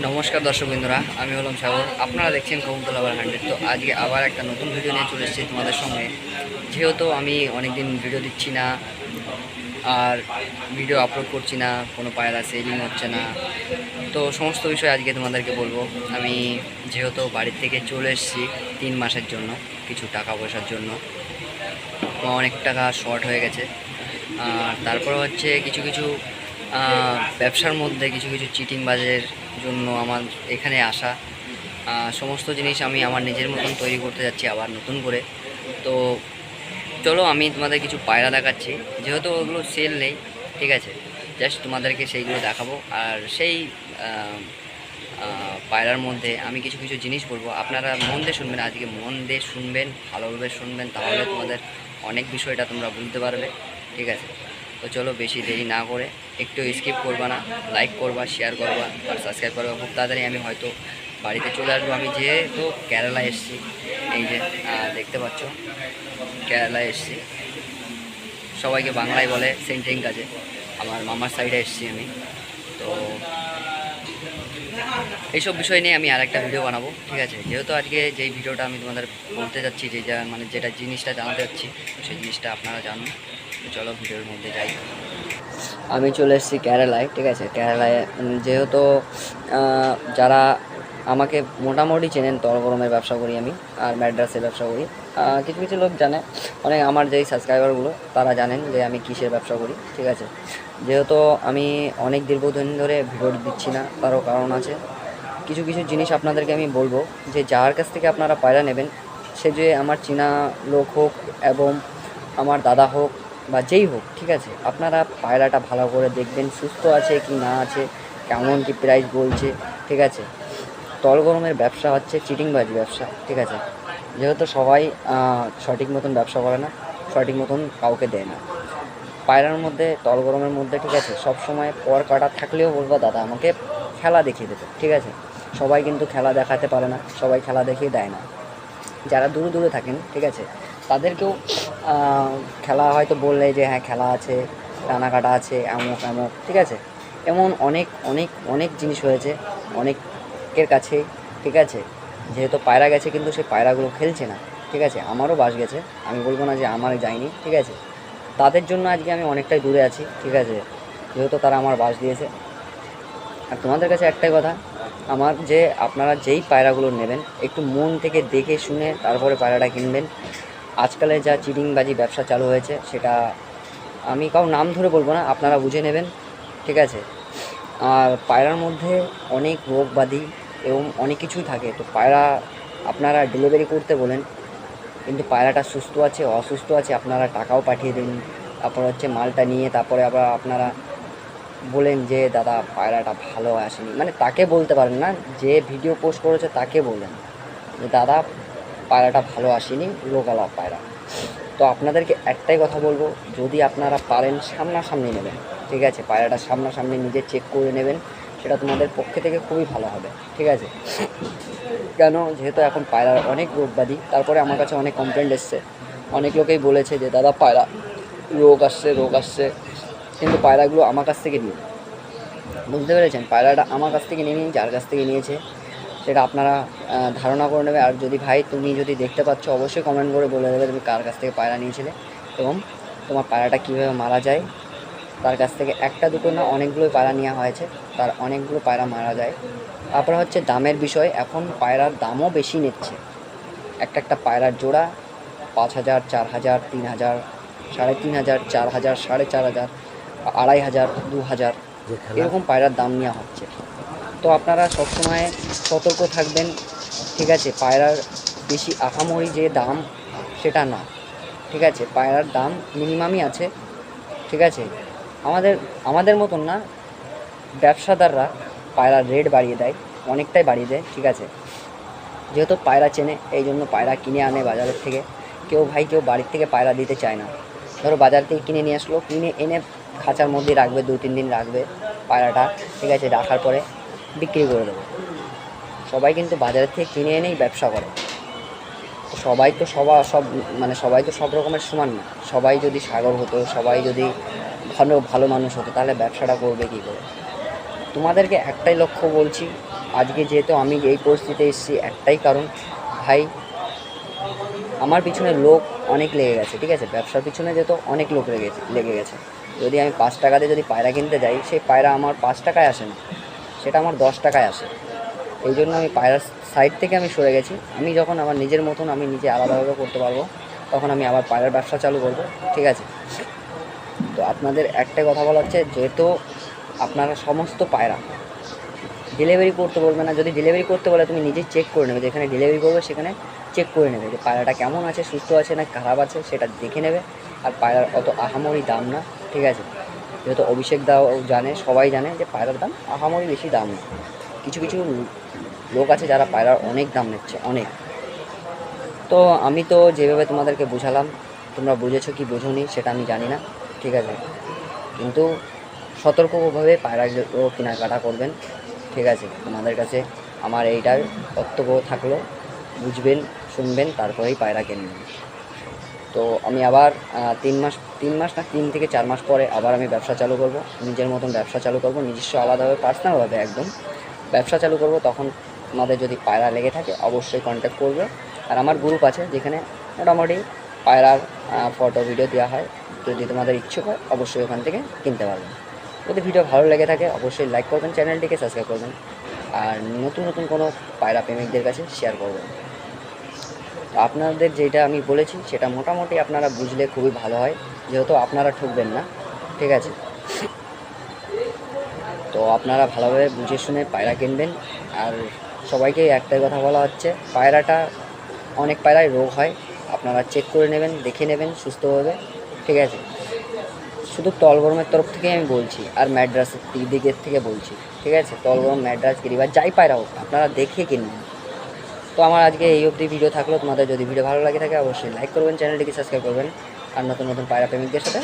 নমস্কার দর্শক বন্ধুরা, আমি হলাম সাগর। আপনারা দেখছেন কবুতর লাভার 100। তো আজকে আবার একটা নতুন ভিডিও নিয়ে চলে এসেছি তোমাদের সঙ্গে। যেহেতু আমি অনেকদিন ভিডিও দিচ্ছি না আর ভিডিও আপলোড করছি না, কোনো পায়রা সেলিং হচ্ছে না, তো সমস্ত বিষয় আজকে তোমাদেরকে বলবো। আমি যেহেতু বাড়ির থেকে চলে এসেছি 3 মাসের জন্য, কিছু টাকা পয়সার জন্য অনেক টাকা শর্ট হয়ে গেছে। আর তারপর হচ্ছে কিছু কিছু ব্যবসার মধ্যে কিছু কিছু চিটিংবাজের জন্য আমার এখানে আসা। সমস্ত জিনিস আমি আমার নিজের মতন তৈরি করতে যাচ্ছি আবার নতুন করে। তো চলো আমি তোমাদের কিছু পায়রা দেখাচ্ছি, যেহেতু ওগুলো সেল নেই, ঠিক আছে, জাস্ট তোমাদেরকে সেইগুলো দেখাবো। আর সেই পায়রার মধ্যে আমি কিছু কিছু জিনিস বলবো, আপনারা মন দিয়ে শুনবেন, আজকে মন দিয়ে শুনবেন, ভালোভাবে শুনবেন, তাহলে তোমাদের অনেক বিষয়টা তোমরা বুঝতে পারবে, ঠিক আছে। তো চলো বেশি দেরি না করে, একটু স্কিপ করবা না, লাইক করবা, শেয়ার করবা আর সাবস্ক্রাইব করবা। খুব তাড়াতাড়ি আমি হয়তো বাড়িতে চলে আসবো। আমি যেহেতু কেরালা এসেছি, এই যে দেখতে পাচ্ছ কেরালায় এসেছি, সবাইকে বাংলায় বলে সেন্টিং কাজে, আমার মামার সাইডে এসেছি আমি। তো এইসব বিষয় নিয়ে আমি আরেকটা ভিডিও বানাবো, ঠিক আছে। যেহেতু আজকে যেই ভিডিওটা আমি তোমাদের বলতে যাচ্ছি, মানে যেটা জিনিসটা জানাতে যাচ্ছি, সেই জিনিসটা আপনারা জানুন। তো চলো ভিডিওর মধ্যে যাই। আমি চলে এসেছি কেরালায়, ঠিক আছে। কেরালায় যেহেতু যারা আমাকে মোটামুটি চেনেন, তরগরমের ব্যবসা করি আমি আর ম্যাড্রাসের ব্যবসা করি। কিছু কিছু লোক জানে, অনেক আমার যেই সাবস্ক্রাইবারগুলো তারা জানেন যে আমি কিসের ব্যবসা করি, ঠিক আছে। যেহেতু আমি অনেক দীর্ঘদিন ধরে ভিডিও দিচ্ছি না, তারও কারণ আছে। কিছু কিছু জিনিস আপনাদেরকে আমি বলবো, যে যার কাছ থেকে আপনারা পায়রা নেবেন, সে যে আমার চেনা লোক হোক এবং আমার দাদা হোক বা যেই হোক, ঠিক আছে, আপনারা পায়রাটা ভালো করে দেখবেন, সুস্থ আছে কি না আছে, কেমন কি প্রাইস বলছে, ঠিক আছে। তলগরমের ব্যবসা হচ্ছে চিটিংবাজি ব্যবসা, ঠিক আছে। যেহেতু সবাই সঠিক মতন ব্যবসা করে না, সঠিক মতন কাউকে দেয় না পায়রার মধ্যে, তলগরমের মধ্যে, ঠিক আছে। সব সময় পর কাটা থাকলেও বলবো দাদা আমাকে খেলা দেখিয়ে দেবে, ঠিক আছে। সবাই কিন্তু খেলা দেখাতে পারে না, সবাই খেলা দেখিয়ে দেয় না। যারা দূরে দূরে থাকেন, ঠিক আছে, তাদেরকেও খেলা হয়তো বললে যে হ্যাঁ খেলা আছে, টানা কাটা আছে, এমক এমক, ঠিক আছে। এমন অনেক অনেক অনেক জিনিস হয়েছে অনেকের কাছে, ঠিক আছে। যেহেতু পায়রা গেছে কিন্তু সেই পায়রাগুলো খেলছে না, ঠিক আছে। আমারও বাস গেছে, আমি বলবো না যে আমার যায়নি, ঠিক আছে। তাদের জন্য আজকে আমি অনেকটাই দূরে আছি, ঠিক আছে, যেহেতু তারা আমার বাস দিয়েছে। আর তোমাদের কাছে একটাই কথা আমার, যে আপনারা যেই পায়রাগুলো নেবেন একটু মন থেকে দেখে শুনে তারপরে পায়রাটা কিনবেন। আজকালে যা চিটিংবাজি ব্যবসা চালু হয়েছে, সেটা আমি কারো নাম ধরে বলবো না, আপনারা বুঝে নেবেন, ঠিক আছে। আর পায়রার মধ্যে অনেক রোগ ব্যাধি এবং অনেক কিছুই থাকে। তো পায়রা আপনারা ডেলিভারি করতে বলেন, কিন্তু পায়রাটা সুস্থ আছে অসুস্থ আছে আপনারা টাকাও পাঠিয়ে দিন, তারপর হচ্ছে মালটা নিয়ে তারপরে আবার আপনারা বলেন যে দাদা পায়রাটা ভালো আসেনি, মানে তাকে বলতে পারেন না, যে ভিডিও পোস্ট করেছে তাকে বললেন যে দাদা পায়রাটা ভালো আসেনি, লোকালা পায়রা। তো আপনাদেরকে একটাই কথা বলবো, যদি আপনারা পারেন সামনাসামনি নেবেন, ঠিক আছে। পায়রাটা সামনাসামনি নিজে চেক করে নেবেন, সেটা তোমাদের পক্ষে থেকে খুবই ভালো হবে, ঠিক আছে। কেন, যেহেতু এখন পায়রার অনেক রোগব্যাধি, তারপরে আমার কাছে অনেক কমপ্লেন্ট এসছে, অনেক লোকেই বলেছে যে দাদা পায়রা রোগ আসছে, কিন্তু পায়রাগুলো আমার কাছ থেকে নিন, বুঝতে পেরেছেন। পায়রাটা আমার কাছ থেকে নিয়ে নিন, যার কাছ থেকে নিয়েছে সেটা আপনারা ধারণা করে নেবে। আর যদি ভাই তুমি যদি দেখতে পাচ্ছ, অবশ্যই কমেন্ট করে বলে দেবে তুমি কার কাছ থেকে পায়রা নিয়েছিলে এবং তোমার পায়রাটা কীভাবে মারা যায়। তার কাছ থেকে একটা দুটো না, অনেকগুলোই পায়রা নেওয়া হয়েছে, তার অনেকগুলো পায়রা মারা যায়। তারপরে হচ্ছে দামের বিষয়, এখন পায়রার দামও বেশি নিচ্ছে। একটা পায়রার জোড়া 5,000, 4,000, 3,000, 3,500, 4,000, 4,500, 2,500, 2,000, এরকম পায়রার দাম নেওয়া হচ্ছে। তো আপনারা সবসময় সতর্ক থাকবেন, ঠিক আছে। পায়রার বেশি আহামরি যে দাম সেটা না, ঠিক আছে। পায়রার দাম মিনিমামই আছে, ঠিক আছে। আমাদের আমাদের মতন না, ব্যবসাদাররা পায়রার রেট বাড়িয়ে দেয়, অনেকটাই বাড়িয়ে দেয়, ঠিক আছে। যেহেতু পায়রা চেনে, এই জন্য পায়রা কিনে আনে বাজারের থেকে। কেউ বাড়ির থেকে পায়রা দিতে চায় না। ধরো বাজার থেকে কিনে নিয়ে আসলো, কিনে এনে খাঁচার মধ্যেই রাখবে, 2-3 দিন রাখবে পায়রাটা, ঠিক আছে। রাখার পরে বিক্রি করে দেবে। সবাই কিন্তু বাজারের থেকে কিনে এনেই ব্যবসা করে। সবাই তো সবাই তো সব রকমের সমান না। সবাই যদি সাগর হতো, সবাই যদি ভালো ভালো মানুষ হতো, তাহলে ব্যবসাটা করবে কী করে। তোমাদেরকে একটাই লক্ষ্য বলছি, আজকে যেহেতু আমি এই পরিস্থিতিতে এসেছি একটাই কারণ, ভাই আমার পিছনে লোক অনেক লেগে গেছে, ঠিক আছে, ব্যবসার পিছনে যেহেতু অনেক লোক লেগে গেছে। যদি আমি 5 টাকাতে যদি পায়রা কিনতে যাই, সেই পায়রা আমার 5 টাকায় আসে না, সেটা আমার 10 টাকায় আসে। এই জন্য আমি পায়রার সাইড থেকে আমি সরে গেছি। আমি যখন আমার নিজের মতন আমি নিজে আলাদাভাবে করতে পারবো, তখন আমি আবার পায়রার ব্যবসা চালু করবো, ঠিক আছে। তো আপনাদের একটাই কথা বলা হচ্ছে, যেহেতু আপনারা সমস্ত পায়রা ডেলিভারি করতে বলবে না। যদি ডেলিভারি করতে বলে, তুমি নিজেই চেক করে নেবে, যেখানে ডেলিভারি করবে সেখানে চেক করে নেবে যে পায়রাটা কেমন আছে, সুস্থ আছে না খারাপ আছে, সেটা দেখে নেবে। আর পায়রার অত আহামরি দাম না, ঠিক আছে। যেহেতু অভিষেক দাও জানে, সবাই জানে যে পায়রার দাম আহামরি বেশি দাম না। কিছু কিছু লোক আছে যারা পায়রার অনেক দাম নিচ্ছে, অনেক। তো আমি তো যেভাবে তোমাদেরকে বোঝালাম, তোমরা বুঝেছো কি বোঝোনি সেটা আমি জানি না, ঠিক আছে। কিন্তু সতর্কভাবে পায়রাগুলো কেনাকাটা করবেন, ঠিক আছে। তোমাদের কাছে আমার এইটার কর্তব্য থাকলো, বুঝবেন, শুনবেন, তারপরেই পায়রা কিনবেন। তো আমি আবার 3 মাস না 3 থেকে 4 মাস পরে আবার আমি ব্যবসা চালু করব, নিজের মতন ব্যবসা চালু করব, নিজস্ব আলাদাভাবে পার্সোনালভাবে একদম ব্যবসা চালু করব। তখন তোমাদের যদি পায়রা লেগে থাকে অবশ্যই কন্ট্যাক্ট করবে। আর আমার গ্রুপ আছে যেখানে মোটামুটি পায়রার ফটো ভিডিও দেওয়া হয়। যদি তোমাদের ইচ্ছুক হয় অবশ্যই ওখান থেকে কিনতে পারবেন। যদি ভিডিও ভালো লেগে থাকে অবশ্যই লাইক করবেন, চ্যানেলটিকে সাবস্ক্রাইব করবেন, আর নতুন নতুন কোনো পায়রা প্রেমিকদের কাছে শেয়ার করবেন। তো আপনাদের যেটা আমি বলেছি সেটা মোটামুটি আপনারা বুঝলে খুবই ভালো হয়, যেহেতু আপনারা ঠকবেন না, ঠিক আছে। তো আপনারা ভালোভাবে বুঝে শুনে পায়রা কিনবেন। আর সবাইকে একটাই কথা বলা হচ্ছে, পায়রাটা অনেক পায়রায় রোগ হয়, আপনারা চেক করে নেবেন, দেখে নেবেন সুস্থভাবে, ঠিক আছে। শুধু তলগরমের তরফ থেকে আমি বলছি, আর ম্যাড্রাসের দিকের থেকে বলছি, ঠিক আছে। তলগরম, ম্যাড্রাস, গিরিবাজ যাই পায়রা হোক আপনারা দেখে কিনবেন। তো আমার আজকে এই অবধি ভিডিও থাকলো। তোমাদের যদি ভিডিও ভালো লাগে থাকে অবশ্যই লাইক করবেন, চ্যানেলটিকে সাবস্ক্রাইব করবেন, আর নতুন নতুন পায়রা প্রেমিকদের সাথে